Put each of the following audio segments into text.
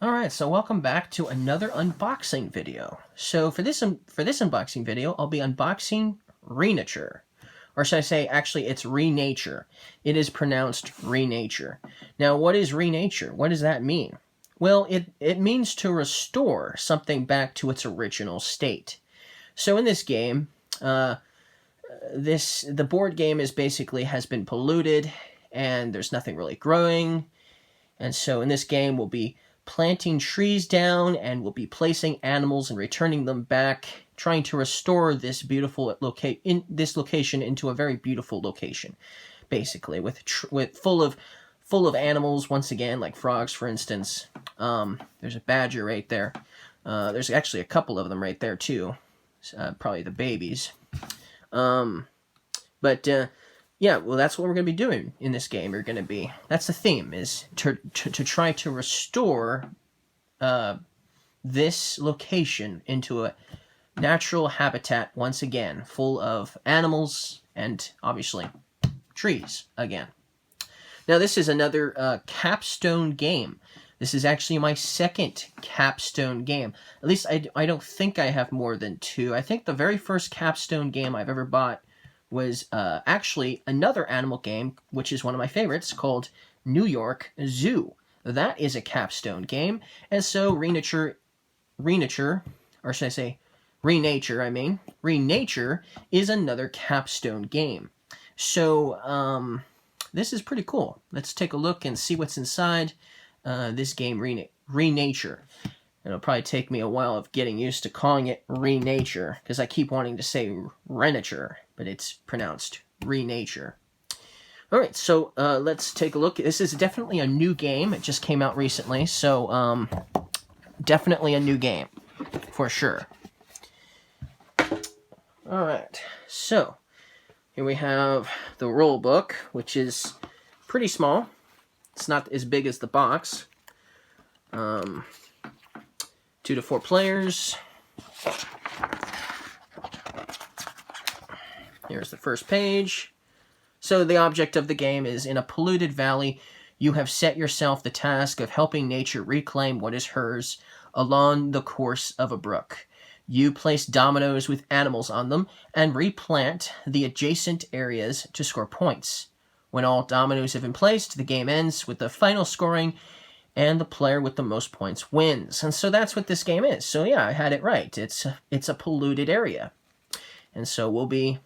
Alright, so welcome back to another unboxing video. So for this unboxing video, I'll be unboxing Renature. Or should I say, actually, it's Renature. It is pronounced Renature. Now, what is Renature? What does that mean? Well, it means to restore something back to its original state. So in this game, the board game is basically has been polluted, and there's nothing really growing. And so in this game, we'll be planting trees down, and we'll be placing animals and returning them back, trying to restore this beautiful location into a very beautiful location, basically with full of animals. Once again, like frogs, for instance. There's a badger right there. There's actually a couple of them right there too. Probably the babies. Yeah, well, that's what we're going to be doing in this game. That's the theme, is to try to restore this location into a natural habitat once again, full of animals and, obviously, trees again. Now, this is another capstone game. This is actually my second capstone game. At least I don't think I have more than two. I think the very first capstone game I've ever bought was actually another animal game, which is one of my favorites, called New York Zoo. That is a capstone game, and so Renature, or should I say Renature is another capstone game. So this is pretty cool. Let's take a look and see what's inside this game, Renature. It'll probably take me a while of getting used to calling it Renature, because I keep wanting to say Renature, but it's pronounced Renature. Alright, so let's take a look. This is definitely a new game. It just came out recently, so definitely a new game, for sure. Alright, so here we have the rule book, which is pretty small. It's not as big as the box. 2 to 4 players. Here's the first page. So the object of the game is, in a polluted valley, you have set yourself the task of helping nature reclaim what is hers along the course of a brook. You place dominoes with animals on them and replant the adjacent areas to score points. When all dominoes have been placed, the game ends with the final scoring, and the player with the most points wins. And so that's what this game is. So yeah, I had it right. It's a polluted area. And so we'll be,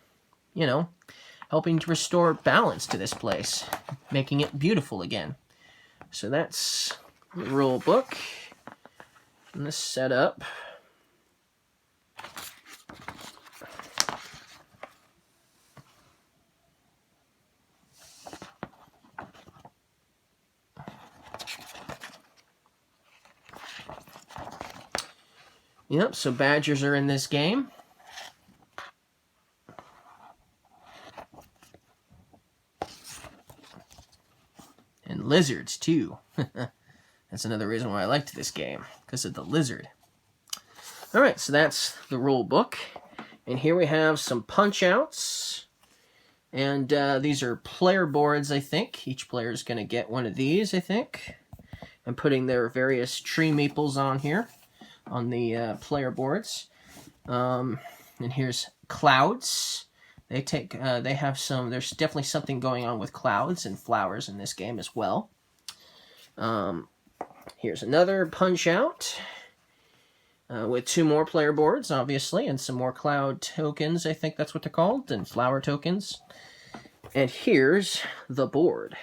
helping to restore balance to this place, making it beautiful again. So that's the rule book and the setup. Yep, so badgers are in this game. And lizards, too. That's another reason why I liked this game, because of the lizard. Alright, so that's the rule book. And here we have some punch-outs. And these are player boards, I think. Each player is going to get one of these, I think. I'm putting their various tree maples on here, on the player boards. And here's clouds. There's definitely something going on with clouds and flowers in this game as well. Here's another punch out with 2 more player boards, obviously, and some more cloud tokens, I think that's what they're called, and flower tokens. And here's the board.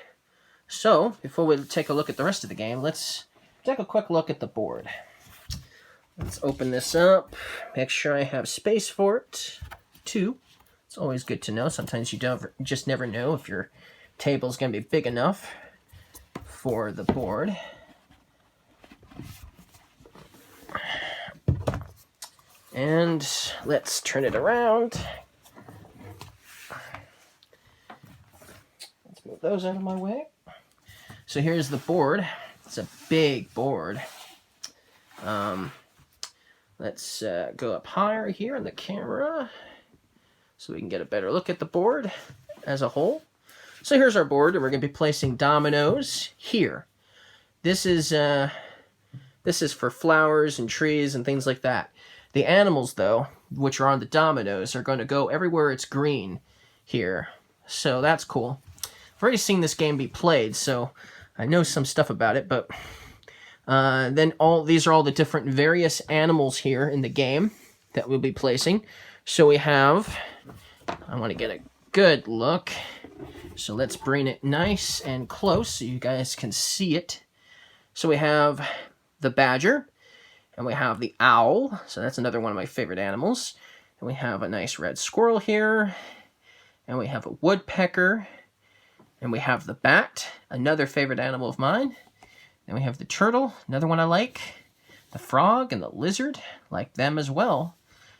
So, before we take a look at the rest of the game, let's take a quick look at the board. Let's open this up, make sure I have space for it, too. It's always good to know. Sometimes you just never know if your table's going to be big enough for the board. And let's turn it around. Let's move those out of my way. So here's the board. It's a big board. Let's go up higher here in the camera so we can get a better look at the board as a whole. So here's our board, and we're going to be placing dominoes here. This is This is for flowers and trees and things like that. The animals, though, which are on the dominoes, are going to go everywhere it's green here. So that's cool. I've already seen this game be played, so I know some stuff about it, but then these are all the different various animals here in the game that we'll be placing. So we have, I want to get a good look, so let's bring it nice and close so you guys can see it. So we have the badger, and we have the owl, so that's another one of my favorite animals. And we have a nice red squirrel here, and we have a woodpecker, and we have the bat, another favorite animal of mine. Then we have the turtle, another one I like, the frog and the lizard, like them as well.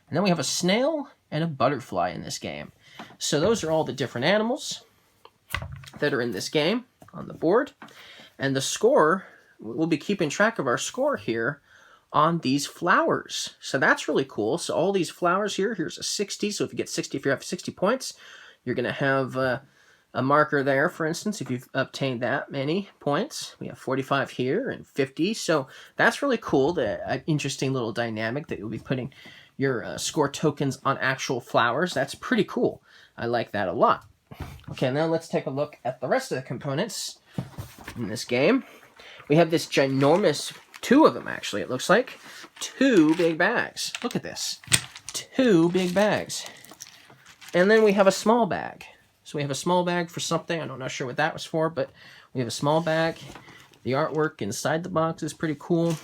And then we have a snail and a butterfly in this game. So those are all the different animals that are in this game on the board. And the score, we'll be keeping track of our score here on these flowers. So that's really cool. So all these flowers here, here's a 60. So if you have 60 points, you're going to have a marker there, for instance, if you've obtained that many points. We have 45 here and 50. So that's really cool, an interesting little dynamic that you'll be putting your score tokens on actual flowers. That's pretty cool. I like that a lot. Okay, now let's take a look at the rest of the components in this game. We have this ginormous, 2 of them actually, it looks like. 2 big bags. Look at this. 2 big bags. And then we have a small bag. So we have a small bag for something. I'm not sure what that was for, but we have a small bag. The artwork inside the box is pretty cool.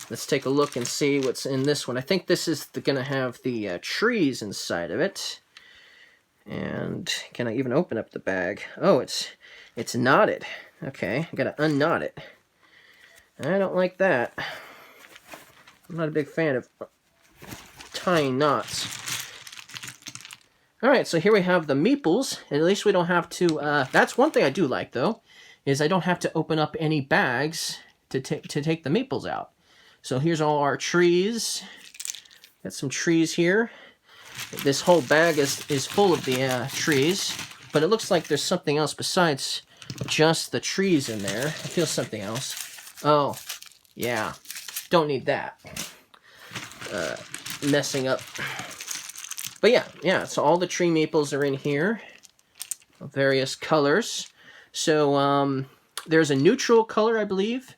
Let's take a look and see what's in this one. I think this is going to have the trees inside of it. And can I even open up the bag? Oh, it's knotted. Okay, I got to unknot it. I don't like that. I'm not a big fan of tying knots. Alright, so here we have the meeples. At least we don't have to... that's one thing I do like, though, is I don't have to open up any bags to take the meeples out. So here's all our trees. Got some trees here. This whole bag is full of the trees, but it looks like there's something else besides just the trees in there. I feel something else. Oh, yeah. Don't need that. Messing up. But yeah, so all the tree maples are in here of various colors. So there's a neutral color, I believe.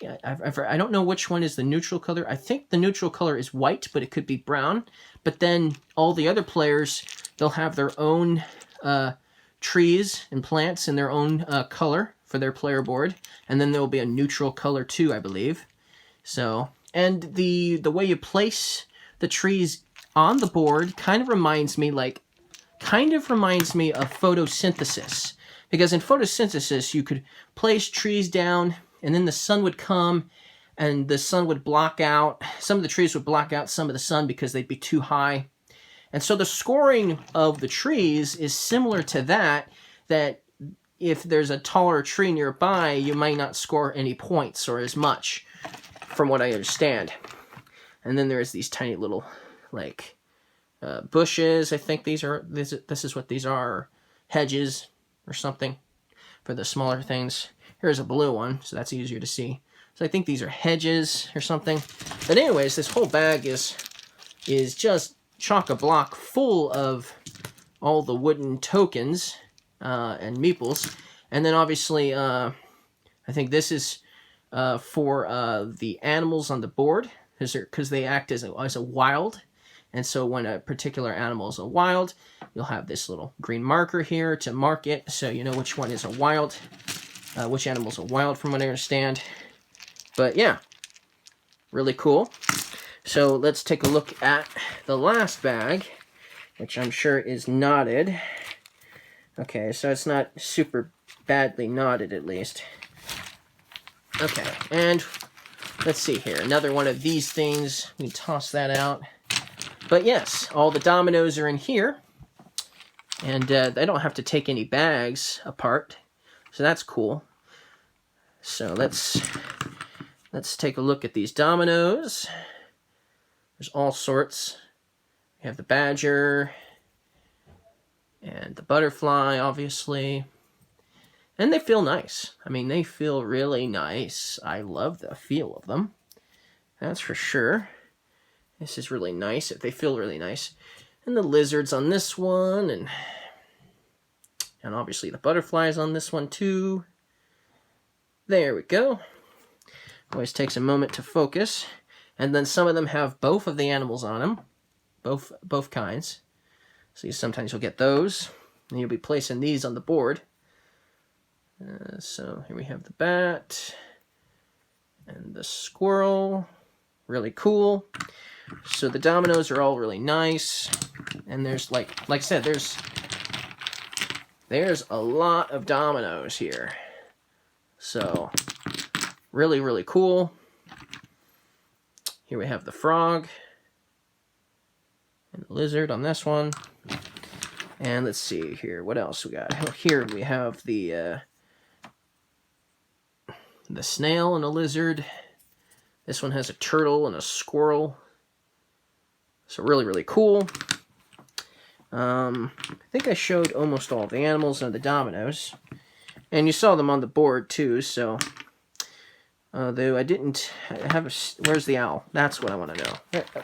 Yeah, I don't know which one is the neutral color. I think the neutral color is white, but it could be brown. But then all the other players, they'll have their own trees and plants in their own color for their player board. And then there will be a neutral color too, I believe. So, and the way you place the trees on the board kind of reminds me of photosynthesis. Because in photosynthesis, you could place trees down, and then the sun would come, and the sun would block out. Some of the trees would block out some of the sun because they'd be too high. And so the scoring of the trees is similar to that if there's a taller tree nearby, you might not score any points or as much, from what I understand. And then there's these tiny little, like, bushes. I think this is what these are, or hedges or something for the smaller things. Here's a blue one, so that's easier to see. So I think these are hedges or something. But anyways, this whole bag is just chock-a-block full of all the wooden tokens and meeples. And then obviously, I think this is for the animals on the board, because they act as a wild. And so when a particular animal is a wild, you'll have this little green marker here to mark it, so you know which one is a wild, which animal's a wild from what I understand. But yeah, really cool. So let's take a look at the last bag, which I'm sure is knotted. Okay, so it's not super badly knotted at least. Okay, and let's see here. Another one of these things. We can toss that out. But yes, all the dominoes are in here. And I don't have to take any bags apart. So that's cool. So let's take a look at these dominoes. There's all sorts. We have the badger and the butterfly, obviously. And they feel nice. I mean, they feel really nice. I love the feel of them. That's for sure. This is really nice. They feel really nice. And the lizards on this one, and obviously the butterflies on this one too. There we go. Always takes a moment to focus. And then some of them have both of the animals on them. Both kinds. So sometimes you'll get those. And you'll be placing these on the board. So here we have the bat. And the squirrel. Really cool. So the dominoes are all really nice. And there's, like I said, there's a lot of dominoes here. So, really, really cool. Here we have the frog. And the lizard on this one. And let's see here, what else we got? Here we have the snail and a lizard. This one has a turtle and a squirrel. So really, really cool. I think I showed almost all the animals and the dominoes. And you saw them on the board too, so... though I didn't have where's the owl? That's what I want to know.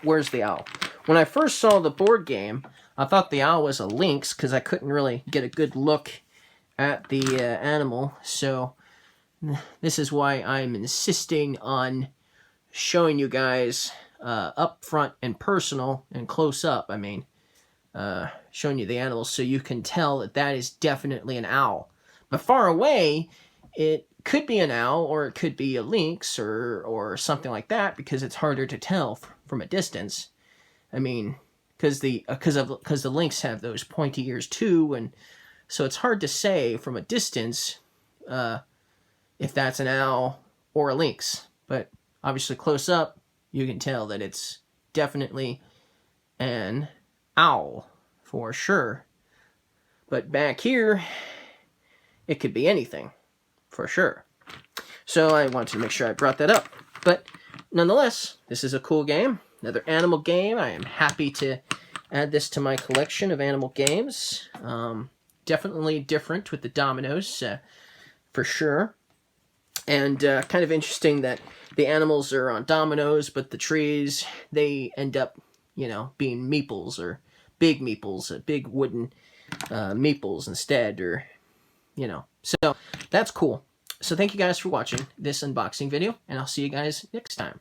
Where's the owl? When I first saw the board game, I thought the owl was a lynx because I couldn't really get a good look at the animal. So this is why I'm insisting on showing you guys up front and personal and close up. I mean, showing you the animals so you can tell that that is definitely an owl. But far away, it could be an owl or it could be a lynx or something like that because it's harder to tell from a distance. I mean, because the lynx have those pointy ears too, and so it's hard to say from a distance if that's an owl or a lynx. But obviously close up, you can tell that it's definitely an owl for sure. But back here, it could be anything for sure. So I wanted to make sure I brought that up. But nonetheless, this is a cool game. Another animal game. I am happy to add this to my collection of animal games. Definitely different with the dominoes, for sure. And kind of interesting that the animals are on dominoes, but the trees, they end up, being meeples or big meeples, big wooden meeples instead, or, So that's cool. So thank you guys for watching this unboxing video, and I'll see you guys next time.